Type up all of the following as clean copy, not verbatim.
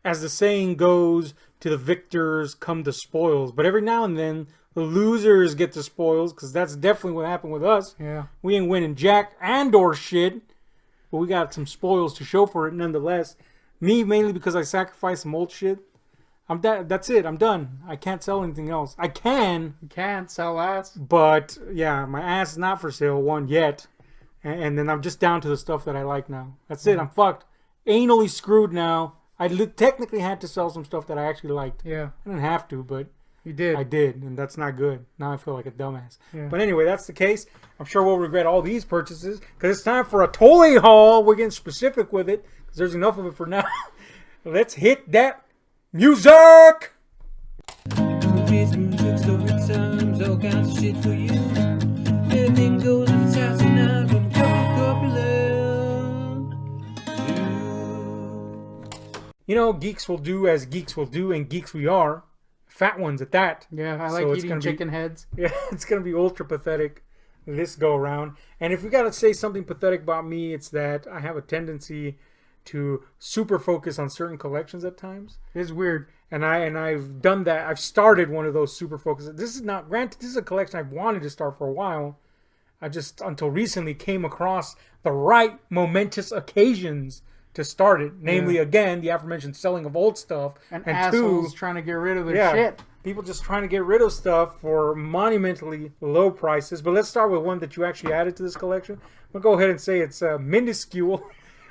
as the saying goes, to the victors come the spoils. But every now and then, the losers get the spoils, because that's definitely what happened with us. Yeah. We ain't winning jack and or shit, but we got some spoils to show for it nonetheless. Me, mainly because I sacrificed some old shit. That's it. I'm done. I can't sell anything else. I can. You can't sell ass. But, yeah, my ass is not for sale, one, yet. And then I'm just down to the stuff that I like now. That's it. I'm fucked. Anally screwed now. I technically had to sell some stuff that I actually liked. Yeah. I didn't have to, but You did. I did, and that's not good. Now I feel like a dumbass. Yeah. But anyway, that's the case. I'm sure we'll regret all these purchases because it's time for a toy haul. We're getting specific with it because there's enough of it for now. Let's hit that music! Movies, music, story times, all kinds of shit for you. Everything goes in the house and I'm gonna You know, geeks will do as geeks will do, and geeks we are. Fat ones at that. Yeah, I like So it's eating gonna be- chicken heads. Yeah, it's going to be ultra pathetic this go around. And if we got to say something pathetic about me, it's that I have a tendency to super focus on certain collections at times. It's weird. And I've done that. I've started one of those super focuses. This is not, granted, this is a collection I've wanted to start for a while. I just, until recently, came across the right momentous occasions to start it. Namely, again, the aforementioned selling of old stuff. And two, assholes trying to get rid of their yeah, shit. people just trying to get rid of stuff for monumentally low prices. But let's start with one that you actually added to this collection. I'll go ahead and say it's minuscule,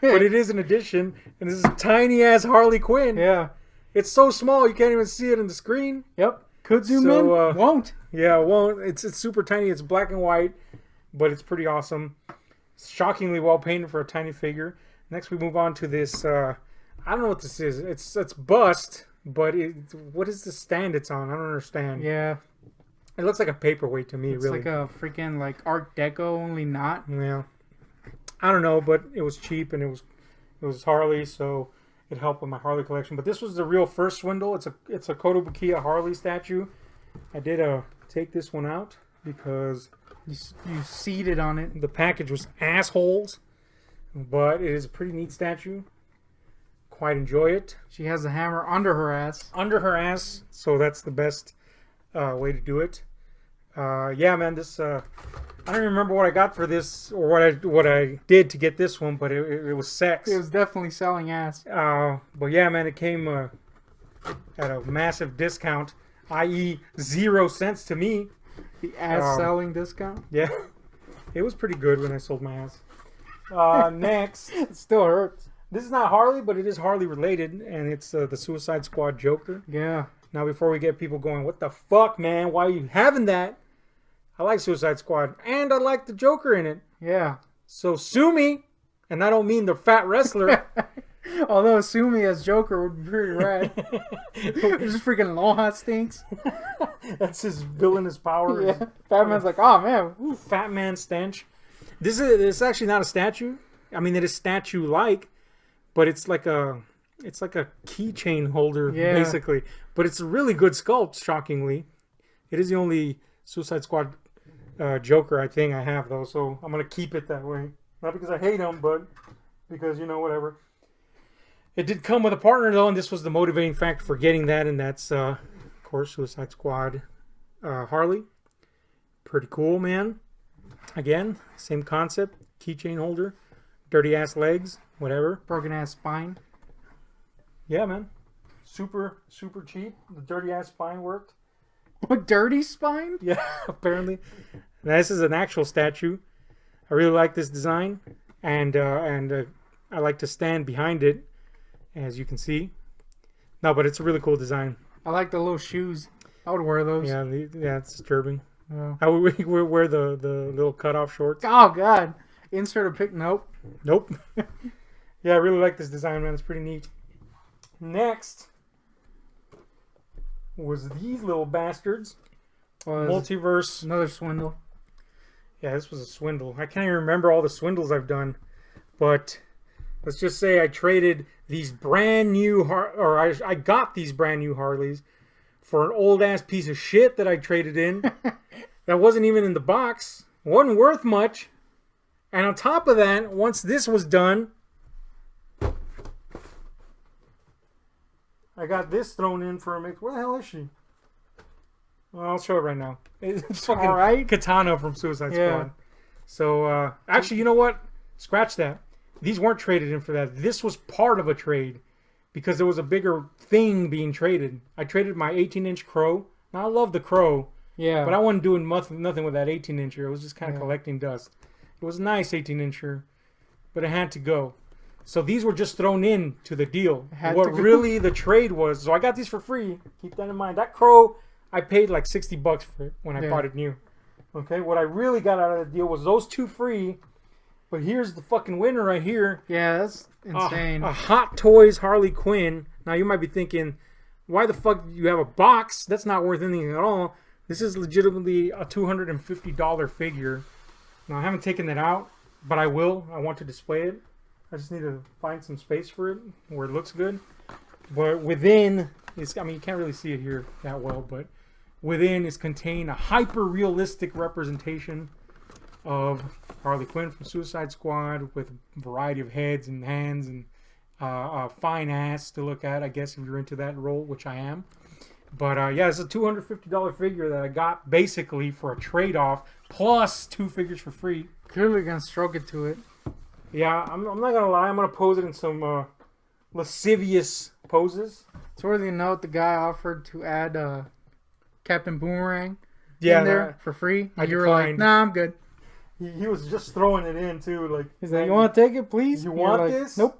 but it is an addition. And this is a tiny-ass Harley Quinn. Yeah. It's so small you can't even see it on the screen. Yep. Could zoom So, in. Won't. Yeah, it won't. It's super tiny. It's black and white, but it's pretty awesome. It's shockingly well painted for a tiny figure. Next, we move on to this. I don't know what this is. It's bust, but what is the stand it's on? I don't understand. Yeah. It looks like a paperweight to me. It's really. like a freaking like Art Deco, only not. Yeah. I don't know, but it was cheap and it was Harley, so it helped with my Harley collection. But this was the real first swindle. It's a Kotobukiya Harley statue. I did take this one out because You seated on it. the package was assholes. But it is a pretty neat statue. Quite enjoy it. She has a hammer under her ass. Under her ass, so that's the best way to do it. Yeah, man, this I don't even remember what I got for this or what I did to get this one, but it was sex. It was definitely selling ass. But yeah, man, it came at a massive discount, i.e., 0 cents to me. The ass selling discount. Yeah, it was pretty good when I sold my ass. Next, It still hurts. this is not Harley, but it is Harley related, and it's the Suicide Squad Joker. Yeah. Now, before we get people going, what the fuck, man? Why are you having that? I like Suicide Squad, and I like the Joker in it. Yeah. So sue me, and I don't mean the fat wrestler. Although Sumi as Joker would be pretty rad. This freaking Aloha stinks. That's his villainous power. Yeah. Batman's like, oh man. Ooh, fat man stench. It's actually not a statue. I mean, it is statue-like, but it's like a keychain holder, Yeah. basically. But it's a really good sculpt, shockingly. It is the only Suicide Squad Joker I think I have, though, so I'm going to keep it that way. Not because I hate him, but because, whatever. It did come with a partner, though, and this was the motivating factor for getting that, and that's, of course, Suicide Squad Harley. Pretty cool, man. Again, same concept. Keychain holder. Dirty-ass legs. Whatever. Broken ass spine. Yeah, man. Super, super cheap. The dirty-ass spine worked. What, dirty spine? Yeah, apparently. Now, this is an actual statue. I really like this design. And I like to stand behind it, as you can see. No, but it's a really cool design. I like the little shoes. I would wear those. Yeah, it's disturbing. Oh. I would wear the little cutoff shorts. Oh god. Insert a pic. Nope. Nope. Yeah, I really like this design, man. It's pretty neat. Next was these little bastards. Was Multiverse. another swindle. Yeah, this was a swindle. I can't even remember all the swindles I've done. But let's just say I traded these brand new... I got these brand new Harleys for an old-ass piece of shit that I traded in. That wasn't even in the box. Wasn't worth much. And on top of that, once this was done... I got this thrown in for a mix. Where the hell is she? Well, I'll show it right now. It's fucking All right. Katana from Suicide Yeah. Squad. So, actually, you know what? Scratch that. These weren't traded in for that. This was part of a trade because there was a bigger thing being traded. I traded my 18-inch Crow. Now, I love the Crow, Yeah. but I wasn't doing nothing with that 18-incher. It was just kind of Yeah. collecting dust. It was a nice 18-incher, but it had to go. So these were just thrown in to the deal. Had What to go. really the trade was, so I got these for free. Keep that in mind. That Crow, I paid like $60 for it when I Yeah. bought it new. Okay, what I really got out of the deal was those two free. But here's the fucking winner right here. Yeah, that's insane. A Hot Toys Harley Quinn. Now you might be thinking, why the fuck do you have a box? That's not worth anything at all. This is legitimately a $250 figure. Now I haven't taken it out, but I will. I want to display it. I just need to find some space for it where it looks good. But within, I mean, you can't really see it here that well, but within is contained a hyper-realistic representation of Harley Quinn from Suicide Squad with a variety of heads and hands and a fine ass to look at, I guess, if you're into that role, which I am. But yeah, it's a $250 figure that I got basically for a trade-off plus two figures for free. Clearly gonna stroke it to it. Yeah, I'm not gonna lie. I'm gonna pose it in some lascivious poses. It's worthy to note the guy offered to add Captain Boomerang Yeah, in there for free. I And you were like, declined. nah, I'm good. he was just throwing it in too. Like He's like, you want to take it, please? You And you're want like, this? Nope.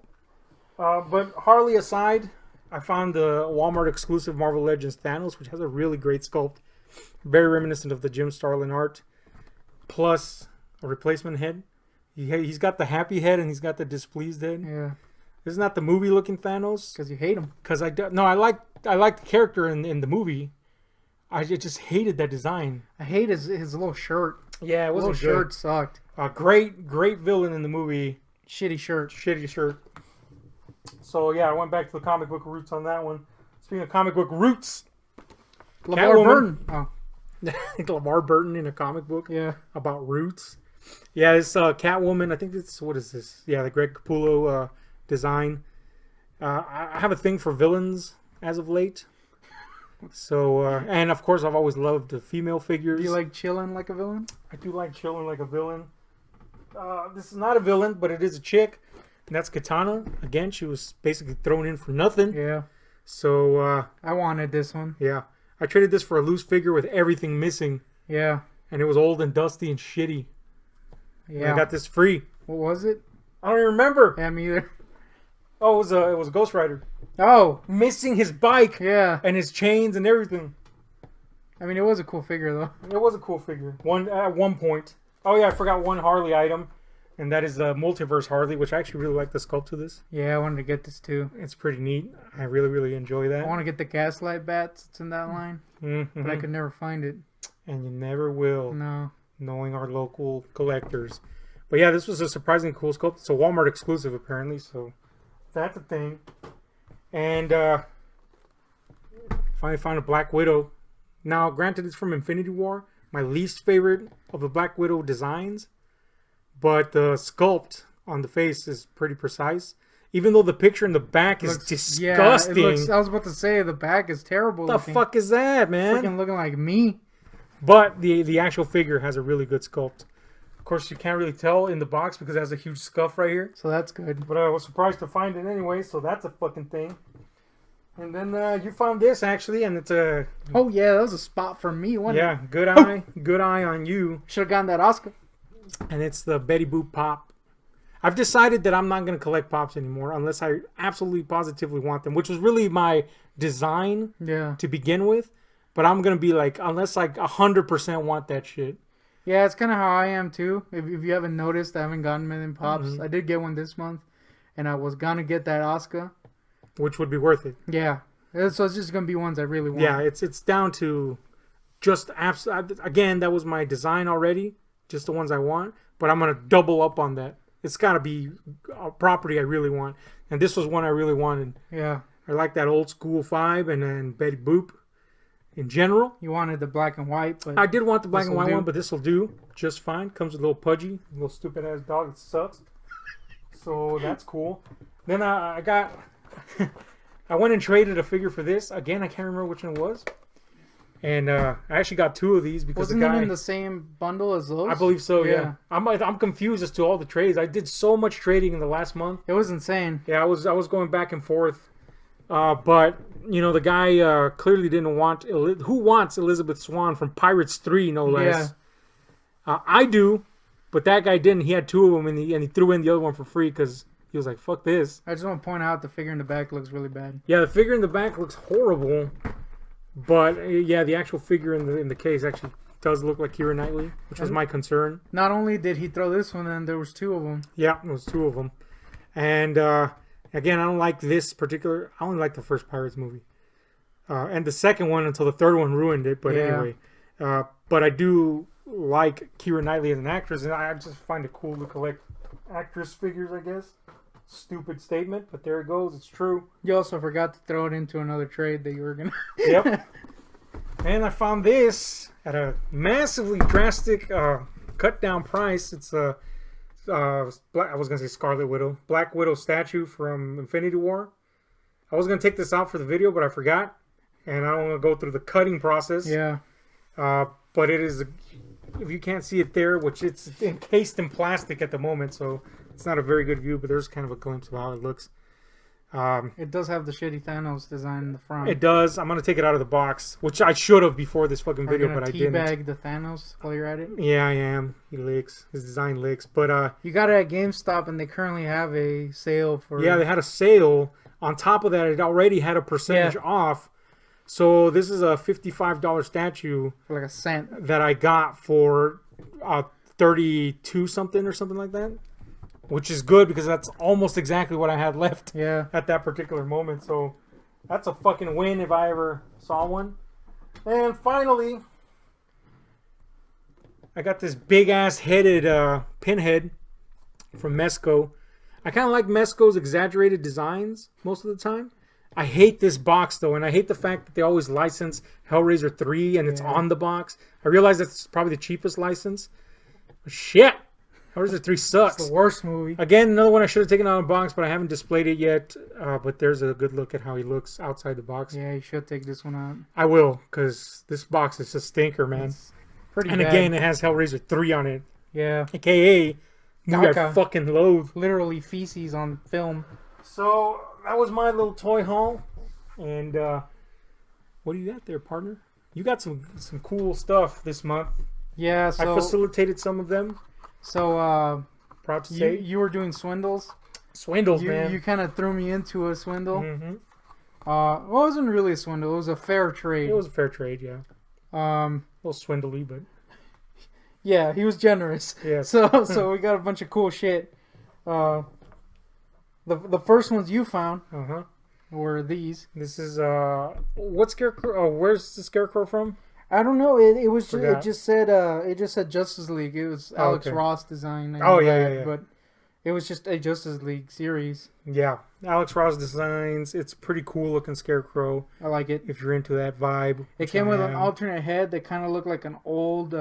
But Harley aside, I found the Walmart exclusive Marvel Legends Thanos, which has a really great sculpt, very reminiscent of the Jim Starlin art, plus a replacement head. He's got the happy head and he's got the displeased head. Yeah, This is not the movie looking Thanos, because you hate him. because I like the character in the movie. I just hated that design. I hate his little shirt. Yeah, it Little wasn't shirt good. sucked. A great villain in the movie. Shitty shirt. Shitty shirt. So yeah, I went back to the comic book roots on that one. Speaking of comic book roots, LeVar Catwoman. Burton. Oh, LeVar Burton in a comic book yeah. about roots. Yeah, it's Catwoman. I think it's, what is this? Yeah, the Greg Capullo design. I have a thing for villains as of late. So, and of course, I've always loved the female figures. Do you like chilling like a villain? I do like chilling like a villain. This is not a villain, but it is a chick. And that's Katana. Again, she was basically thrown in for nothing. Yeah. So, I wanted this one. yeah. I traded this for a loose figure with everything missing. Yeah. And it was old and dusty and shitty. And Yeah. I got this free. What was it? I don't even remember. Yeah, me either. Oh, it was a Ghost Rider. Oh, Missing his bike yeah. and his chains and everything. I mean, it was a cool figure, though. It was a cool figure. At one point. Oh yeah, I forgot one Harley item. And that is the Multiverse Harley, which I actually really like the sculpt to this. Yeah, I wanted to get this, too. It's pretty neat. I really, really enjoy that. I want to get the Gaslight Bats. It's in that line. Mhm. But I could never find it. And you never will, No. knowing our local collectors. But yeah, this was a surprisingly cool sculpt. It's a Walmart exclusive, apparently, so that's a thing. And finally found a Black Widow. Now, granted, it's from Infinity War, my least favorite of the Black Widow designs, but the sculpt on the face is pretty precise. Even though the picture in the back is disgusting. Yeah, it looks, I was about to say, the back is terrible. What the fuck is that, man? Freaking looking like me. But the actual figure has a really good sculpt. Of course, you can't really tell in the box because it has a huge scuff right here. So that's good. But I was surprised to find it anyway, so that's a fucking thing. And then you found this, actually, and it's a... Oh, yeah, that was a spot for me, wasn't it? Yeah, good eye. Good eye on you. Should have gotten that Oscar. And it's the Betty Boop Pop. I've decided that I'm not going to collect Pops anymore unless I absolutely positively want them, which was really my design Yeah. to begin with. But I'm going to be like, unless I 100% want that shit. Yeah, it's kind of how I am, too. If you haven't noticed, I haven't gotten many Pops. Mm-hmm. I did get one this month, and I was going to get that Oscar. Which would be worth it. Yeah. So it's just going to be ones I really want. Yeah, it's down to just again, that was my design already, just the ones I want, but I'm going to double up on that. It's got to be a property I really want. And this was one I really wanted. Yeah. I like that old school vibe and then Betty Boop in general. You wanted the black and white, but... I did want the black and This'll white do. one, but this will do just fine. Comes with a little pudgy, little stupid ass dog that sucks. So that's cool. Then I got I went and traded a figure for this. Again, I can't remember which one it was. And I actually got 2 of these because Wasn't the guy. it in the same bundle as those? I believe so. Yeah. Yeah. I'm confused as to all the trades. I did so much trading in the last month. It was insane. Yeah, I was going back and forth. But you know, the guy clearly didn't want. Who wants Elizabeth Swann from Pirates 3, no less? I do, but that guy didn't. He had 2 of them, and he threw in the other one for free because he was like, "Fuck this." I just want to point out the figure in the back looks really bad. Yeah, the figure in the back looks horrible, but yeah, the actual figure in the case actually does look like Keira Knightley, which was my concern. Not only did he throw this one in, there was 2 of them. Yeah, it was 2 of them, and again, I don't like this particular. I only like the first Pirates movie, and the second one until the third one ruined it. But Yeah. anyway, but I do like Keira Knightley as an actress, and I just find it cool to collect actress figures. I guess. Stupid statement, but there it goes. It's true. You also forgot to throw it into another trade that you were gonna. Yep. And I found this at a massively drastic cut down price. It's a I was gonna say Scarlet Widow, Black Widow statue from Infinity War. I was gonna take this out for the video, but I forgot, and I don't want to go through the cutting process. Yeah. But it is, if you can't see it there, which it's encased in plastic at the moment, so it's not a very good view. But there's kind of a glimpse of how it looks. It does have the shitty Thanos design in the front. It does. I'm gonna take it out of the box, which I should have before this fucking Are you video, gonna but I didn't. teabag the Thanos while you're at it? Yeah, I am. He licks. His design licks. But You got it at GameStop, and they currently have a sale for. yeah, they had a sale. On top of that, it already had a percentage off. So this is a $55 statue for like a cent. that I got for 32 something or something like that, which is good because that's almost exactly what I had left Yeah. at that particular moment. So that's a fucking win if I ever saw one. And finally, I got this big ass headed pinhead from Mesco. I kind of like Mesco's exaggerated designs most of the time. I hate this box though, and I hate the fact that they always license Hellraiser 3 and it's on the box. I realize that's probably the cheapest license. But shit! Hellraiser 3 sucks. It's the worst movie. Again, another one I should have taken out of the box, but I haven't displayed it yet. But there's a good look at how he looks outside the box. Yeah, you should take this one out. I will, because this box is a stinker, man. It's pretty And bad. again, it has Hellraiser 3 on it, Yeah. aka movie I Gaga. fucking loathe. Literally feces on film. So that was my little toy haul. And what do you got there, partner? You got some cool stuff this month. Yeah, I so facilitated some of them. Proud to say. you were doing swindles. Swindles, You man. kind of threw me into a swindle. Hmm. Well, it wasn't really a swindle. It was a fair trade. It was a fair trade, yeah. A little swindly, but Yeah, he was generous. yes. So we got a bunch of cool shit. The first ones you found Uh-huh. were these. This is what Scarecrow? Where's the Scarecrow from? I don't know. It was just, Forgot. it just said Justice League. It was Alex okay. Ross design. I Oh, know yeah, that, yeah, yeah. But it was just a Justice League series. Yeah, Alex Ross designs. It's a pretty cool looking Scarecrow I like it. if you're into that vibe. It which came I with an am. alternate head that kind of looked like an old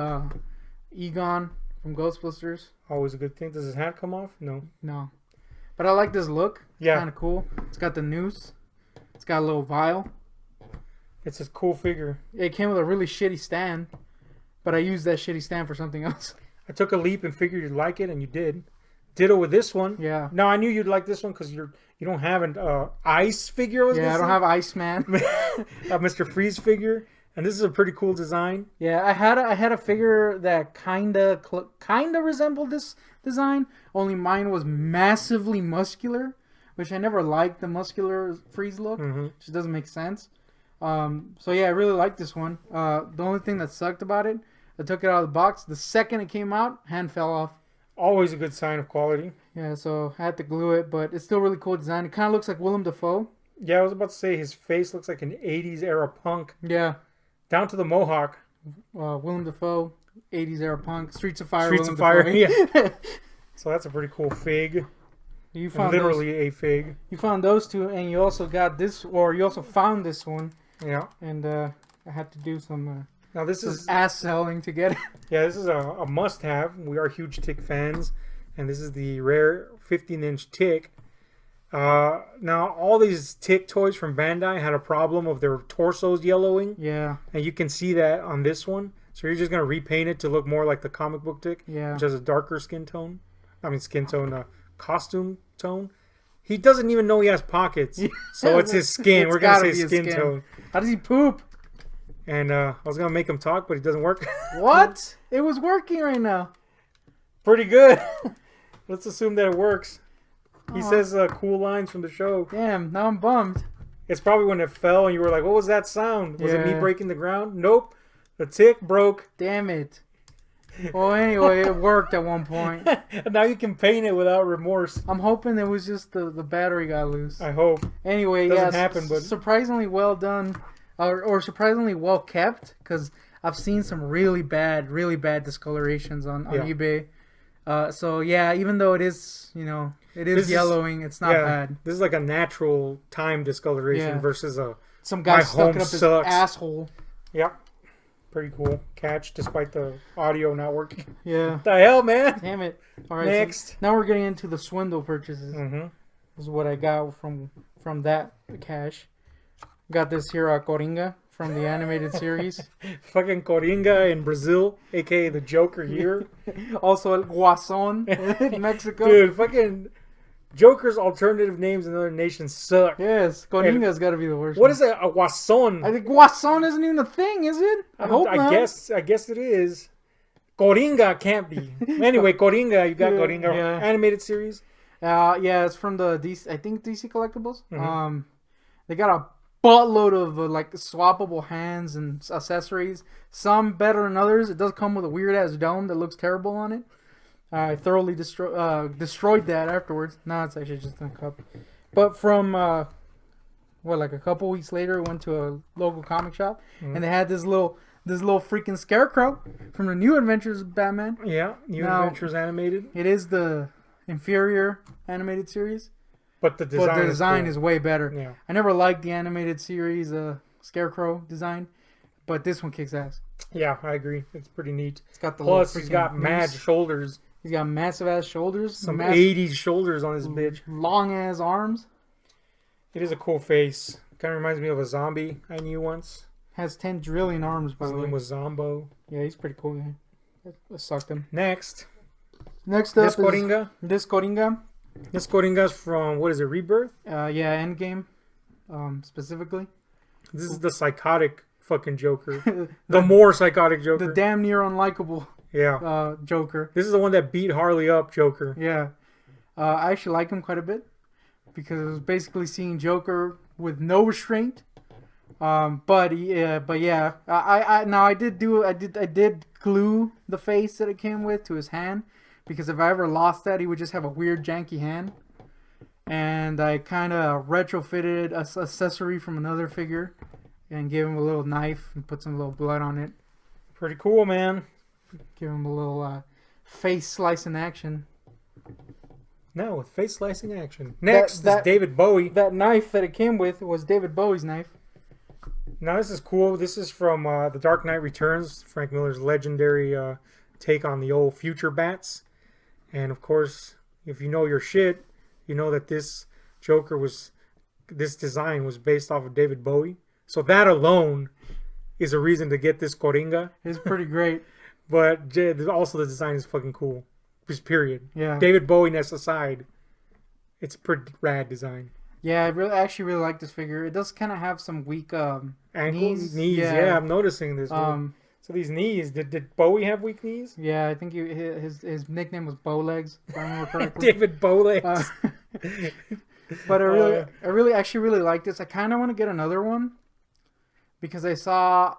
Egon from Ghostbusters. Always a good thing. Does his hat come off? No. No, but I like this look. Yeah. Kind of cool. It's got the noose. It's got a little vial. It's a cool figure. It came with a really shitty stand, but I used that shitty stand for something else. I took a leap and figured you'd like it, and you did. Ditto with this one. Yeah. No, I knew you'd like this one because you don't have an ice figure. Yeah, I don't have Iceman. a Mr. Freeze figure, and this is a pretty cool design. Yeah, I had a figure that kinda resembled this design. Only mine was massively muscular, which I never liked the muscular Freeze look. Mhm. Just doesn't make sense. So yeah, I really like this one. The only thing that sucked about it, I took it out of the box. The second it came out, hand fell off. Always a good sign of quality. Yeah, so I had to glue it, but it's still really cool design. It kind of looks like Willem Dafoe. Yeah, I was about to say his face looks like an 80s era punk. Yeah, Down to the mohawk. Willem Dafoe, 80s era punk, Streets of Fire. Streets Willem of Fire, Dafoe. yeah. So that's a pretty cool fig. You And found literally a fig. You found those two, and you also got this, or you also found this one, Yeah. and I had to do some Now this is ass selling to get it. yeah, this is a must-have. We are huge Tick fans, and this is the rare 15-inch Tick. Now all these Tick toys from Bandai had a problem of their torsos yellowing, Yeah, and you can see that on this one. So you're just gonna repaint it to look more like the comic book Tick, yeah. which has a darker skin tone. Costume tone. He doesn't even know he has pockets, so it's his skin. It's We're gonna gotta say be his skin tone. How does he poop? And I was gonna make him talk, but he doesn't work. What? It was working right now. Pretty good. Let's assume that it works. He Aw. says cool lines from the show. Damn, now I'm bummed. It's probably when it fell and you were like, "What was that sound? Was it me Yeah. breaking the ground?" Nope. The Tick broke. Damn it. Well, anyway, it worked at one point. And now you can paint it without remorse. I'm hoping it was just the battery got loose. I hope. Anyway, Doesn't yeah, happen, but- surprisingly well done, or surprisingly well kept, because I've seen some really bad discolorations on Yeah. eBay. So yeah, even though it is, it This is is- yellowing, it's not bad. This is like a natural time discoloration Yeah. versus a. Some guy My stuck home it up his sucks. asshole. Yep. Pretty cool catch, despite the audio not working. Yeah. What the hell, man? Damn it. All right. so Next. now we're getting into the swindle purchases. Mm-hmm. This is what I got from that cash. Got this here Coringa from the animated series. Fucking Coringa in Brazil, aka the Joker here. Also El Guasón in Mexico. Dude, fucking Joker's alternative names in other nations suck. Yes, Coringa's got to be the worst. What one. is a Guasón? I think Guasón isn't even a thing, is it? I hope not. I guess it is. Coringa can't be. Anyway, Coringa, you got Yeah, Coringa yeah. animated series. Yeah, it's from the DC. I think DC Collectibles. Mhm. They got a buttload of like swappable hands and accessories. Some better than others. It does come with a weird ass dome that looks terrible on it. I thoroughly destroyed that afterwards. No, it's actually just in a cup. But from like a couple weeks later, we went to a local comic shop and they had this little freaking scarecrow from the New Adventures of Batman. Yeah, New Now- Adventures animated. It is the inferior animated series, But the design, but the design cool. is way better. Yeah. I never liked the animated series Scarecrow design, but this one kicks ass. Yeah, I agree. It's pretty neat. It's got the Plus, little he's freaking got mad noose. shoulders. He's got massive ass shoulders, Some 80s shoulders on this bitch. long ass arms. It is a cool face. Kind of reminds me of a zombie I knew once. Has 10 drillion arms, by His the way. name was Zombo. Yeah, he's pretty cool. Yeah. I sucked him. Next, Next up this is Coringa. this Coringa. This Coringa's from, what is it, Rebirth? Yeah, Endgame, specifically. This is the psychotic fucking Joker. The more psychotic Joker. The damn near unlikable Yeah. Joker. This is the one that beat Harley up, Joker. Yeah. I actually like him quite a bit because it was basically seeing Joker with no restraint. But yeah, I did glue the face that it came with to his hand because if I ever lost that, he would just have a weird janky hand. And I kind of retrofitted a accessory from another figure and gave him a little knife and put some little blood on it. Pretty cool, man. Give him a little face slicing action. Now with face slicing action. Next that- is David Bowie. That knife that it came with was David Bowie's knife. Now this is cool. This is from The Dark Knight Returns, Frank Miller's legendary take on the old future bats. And of course, if you know your shit, you know that this design was based off of David Bowie. So that alone is a reason to get this Coringa. It's pretty great. But also the design is fucking cool. Just period. Yeah. David Bowie-ness aside, it's a pretty rad design. Yeah, I actually really like this figure. It does kind of have some weak Ankles, knees. yeah, I'm noticing this. Dude. So these knees, did Bowie have weak knees? Yeah, I think his nickname was Bowlegs, if I remember correctly. David Bowlegs. But I really like this. I kind of want to get another one because I saw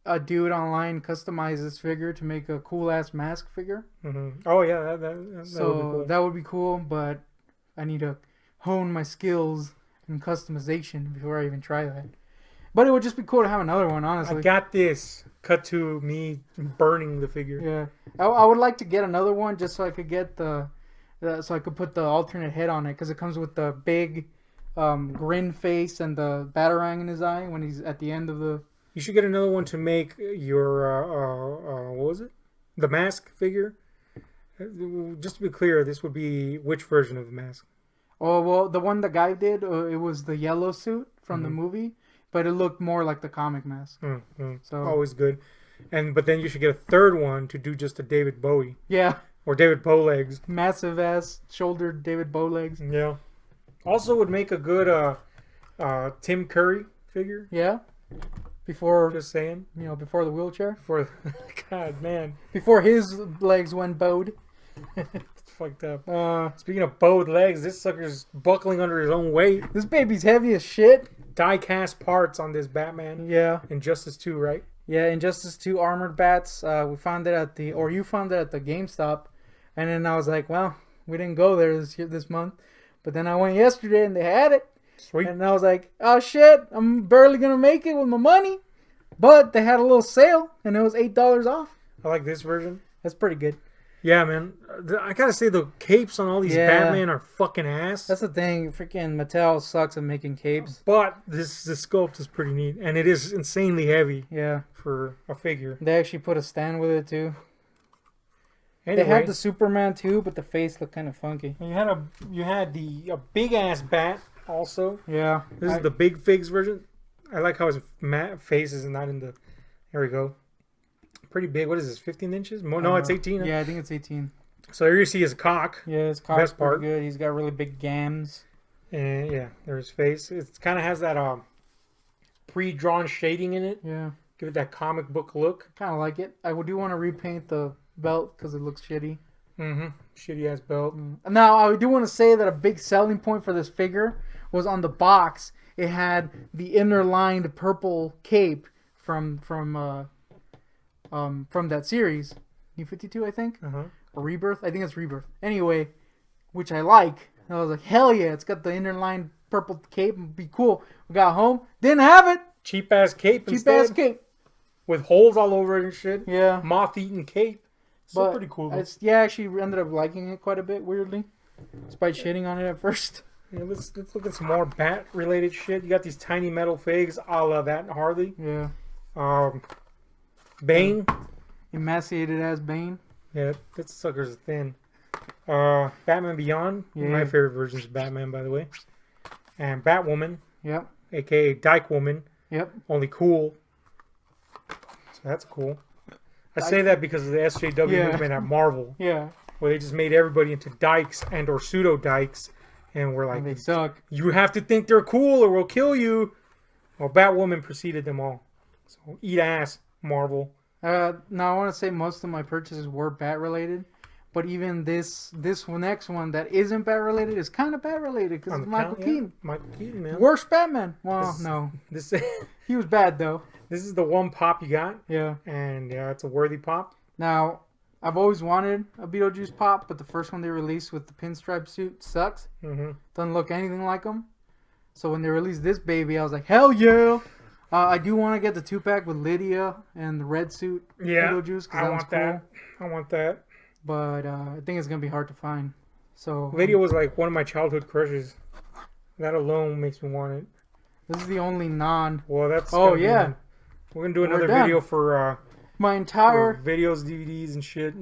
a dude online customize this figure to make a cool ass mask figure. Mm-hmm. Oh yeah, that would be cool. That would be cool, but I need to hone my skills in customization before I even try that. But it would just be cool to have another one, honestly. I got this. Cut to me burning the figure. Yeah, I would like to get another one just so I could get so I could put the alternate head on it because it comes with the big grin face and the batarang in his eye when he's at the end of the. You should get another one to make your what was it? The mask figure. Just to be clear, this would be which version of the mask? Oh well, the one the guy did, it was the yellow suit from the movie, but it looked more like the comic mask. So Always good. But then you should get a third one to do just a David Bowie yeah, or David Bowlegs. massive ass shouldered David Bow legs. Yeah. Also would make a good Tim Curry figure. Yeah, before Just saying. before the wheelchair, For God, man, before his legs went bowed. it's fucked up. Speaking of bowed legs, this sucker's buckling under his own weight. This baby's heavy as shit. Die cast parts on this Batman. Yeah. Injustice 2, right? Yeah, Injustice 2 armored bats. We found it you found it at the GameStop, and then I was like, well, we didn't go there this month, but then I went yesterday and they had it, Sweet. and I was like, oh shit, I'm barely gonna make it with my money, but they had a little sale and it was $8 off. I like this version. That's pretty good. Yeah, man. I gotta say the capes on all these Yeah. Batman are fucking ass. That's the thing. Freaking Mattel sucks at making capes. But the sculpt is pretty neat, and it is insanely heavy Yeah, for a figure. they actually put a stand with it too. Anyway, They had the Superman too, but the face looked kind of funky. you had a big ass bat also. Yeah, This is the big figs version. I like how his face is not in the. There we go. Pretty big. What is this? 15 inches? No, it's 18. Yeah, I think it's 18. So here you see his cock. Yeah, his cock's Best part. pretty good. He's got really big gams. And yeah, there's his face. It kind of has that pre-drawn shading in it. Yeah, Give it that comic book look. kind of like it. I do want to repaint the belt because it looks shitty. Mm-hmm. Shitty ass belt. Now, I do want to say that a big selling point for this figure was on the box. It had the inner lined purple cape from that series, New 52, I think, Uh-huh. or Rebirth. I think it's Rebirth. Anyway, which I like. And I was like, hell yeah! It's got the inner lined purple cape. It'd be cool. We got home, didn't have it. Cheap ass cape Cheap instead. ass cape. With holes all over it and shit. Yeah. Moth-eaten cape. Still But pretty cool. I actually ended up liking it quite a bit, weirdly, despite shitting on it at first. Yeah, let's look at some more bat-related shit. You got these tiny metal figs, a la that Harley. Yeah. Bane. Emaciated as Bane. Yeah, that sucker's thin. Batman Beyond. Yeah. My favorite version is Batman, by the way. And Batwoman, Yep. aka Dyke Woman. Yep. Only cool. So that's cool. I say that because of the SJW Yeah. movement at Marvel, Yeah. where they just made everybody into dykes and or pseudo dykes, and we're like, And they suck. you have to think they're cool or we'll kill you. Well, Batwoman preceded them all. So eat ass, Marvel. Now I want to say most of my purchases were bat related, but even this next one that isn't bat related is kind of bat related because On it's the Michael count, Keaton. Yeah. Michael Keaton, man. Worst Batman. Well, This- no, This he was bad though. this is the one pop you got, Yeah. and yeah, it's a worthy pop. Now I've always wanted a Beetlejuice pop, but the first one they released with the pinstripe suit sucks. Mm-hmm. Doesn't look anything like him. So when they released this baby, I was like, hell yeah! I do want to get the 2-pack with Lydia and the red suit Yeah, Beetlejuice because I that one's want cool. that. I want that. But I think it's gonna be hard to find. So Lydia was like one of my childhood crushes. That alone makes me want it. this is the only non. Well, that's. Oh, gonna be- yeah. We're gonna do We're another done. video for My entire videos, DVDs, and shit.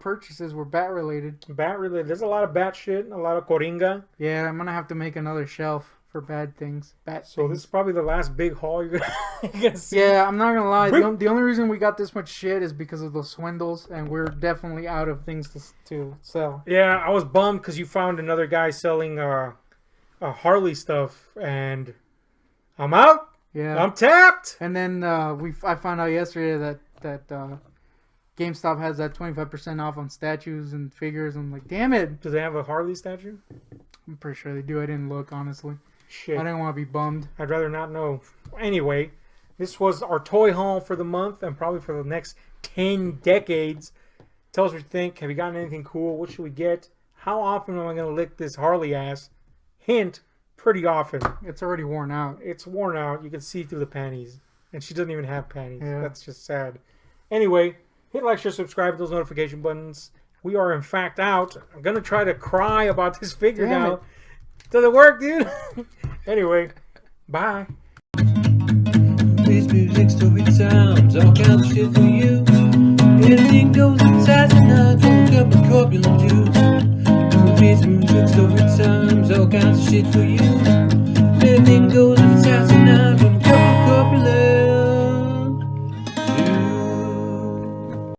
purchases were bat related. Bat related. There's a lot of bat shit. A lot of Coringa. Yeah, I'm gonna have to make another shelf for bad things. Bat So things. this is probably the last big haul you're gonna see. Yeah, I'm not gonna lie. Wait. The only reason we got this much shit is because of those swindles, and we're definitely out of things to sell. Yeah, I was bummed because you found another guy selling Harley stuff, and I'm out. Yeah. I'm tapped. And then I found out yesterday that GameStop has that 25% off on statues and figures. I'm like, damn it! Do they have a Harley statue? I'm pretty sure they do. I didn't look honestly. Shit. I didn't want to be bummed. I'd rather not know. Anyway, this was our toy haul for the month and probably for the next 10 decades. Tell us what you think. Have you gotten anything cool? What should we get? How often am I going to lick this Harley ass? Hint, pretty often. It's already worn out. It's worn out. You can see through the panties. And she doesn't even have panties. Yeah. That's just sad. Anyway, hit like, share, subscribe, those notification buttons. We are in fact out. I'm going to try to cry about this figure Damn now. it. Does it work, dude? Anyway, bye. Bass music, story times, all kinds of shit for you. Anything goes inside tonight, from a cup of corpulent juice. movies, music, story times, all kinds of shit for you. Everything goes